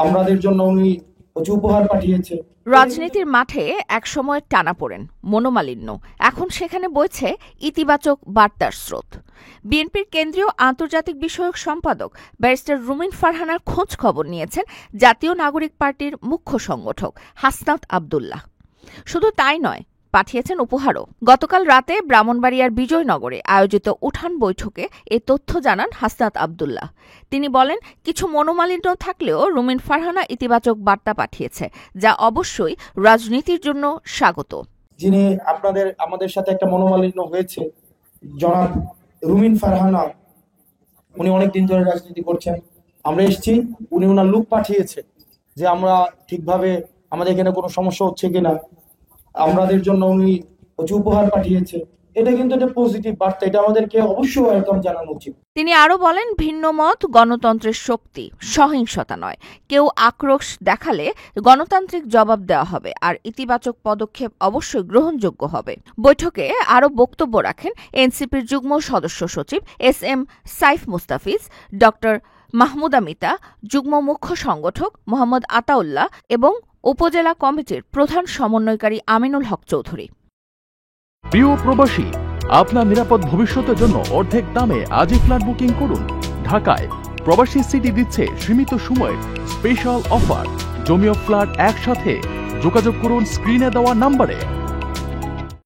আমাদের জন্য উনি প্রচুর উপহার পাঠিয়েছে। রাজনীতির মাঠে একসময় টানাপোড়েন, মনোমালিন্য, এখন সেখানে বইছে ইতিবাচক বার্তার স্রোত। বিএনপির কেন্দ্রীয় আন্তর্জাতিক বিষয়ক সম্পাদক ব্যারিস্টার রুমিন ফারহানার খোঁজ খবর নিয়েছেন জাতীয় নাগরিক পার্টির মুখ্য সংগঠক হাসনাত আব্দুল্লাহ। শুধু তাই নয়, পাঠিয়েছেন উপহারও। গতকাল রাতে ব্রাহ্মণবাড়িয়ার বিজয়নগরে আয়োজিত উঠান বৈঠকে এ তথ্য জানান হাসনাত আব্দুল্লাহ। তিনি বলেন, কিছু মনোমালিন্য থাকলেও রুমিন ফারহানা ইতিবাচক বার্তা পাঠিয়েছে, যা অবশ্যই রাজনীতির জন্য স্বাগত। যিনি আমাদের সাথে একটা মনোমালিন্য হয়েছে, জনাব রুমিন ফারহানা, উনি অনেকদিন ধরে রাজনীতি করছেন। আমরা এসেছি, উনি ওনার লোক পাঠিয়েছে যে আমরা ঠিকভাবে আমাদের এখানে কোনো সমস্যা হচ্ছে কিনা, আমাদের জন্য উনি প্রচুর উপহার পাঠিয়েছে। এটা কিন্তু একটা পজিটিভ বার্তা, এটা আমাদেরকে অবশ্যই ওয়েলকাম জানানো উচিত। তিনি আরো বলেন, ভিন্ন মত গণতন্ত্রের শক্তি, সহিংসতা নয়। কেউ আক্রোশ দেখালে গণতান্ত্রিক জবাব দেওয়া হবে, আর ইতিবাচক পদক্ষেপ অবশ্যই গ্রহণযোগ্য হবে। বৈঠকে আরো বক্তব্য রাখেন এনসিপির যুগ্ম সদস্য সচিব SM সাইফ মুস্তাফিজ, ডক্টর মাহমুদা মিতা, যুগ্ম মুখ্য সংগঠক মোহাম্মদ আতাউল্লাহ এবং উপজেলা কমিটির প্রধান সমন্বয়কারী আমিনুল হক চৌধুরী। প্রিয় প্রবাসী, আপনার নিরাপদ ভবিষ্যতের জন্য অর্ধেক দামে আজই ফ্ল্যাট বুকিং করুন। ঢাকায় প্রবাসী সিটি দিচ্ছে সীমিত সময়ের স্পেশাল অফার। জমি ও ফ্ল্যাট একসাথে। যোগাযোগ করুন স্ক্রিনে দেওয়া নম্বরে।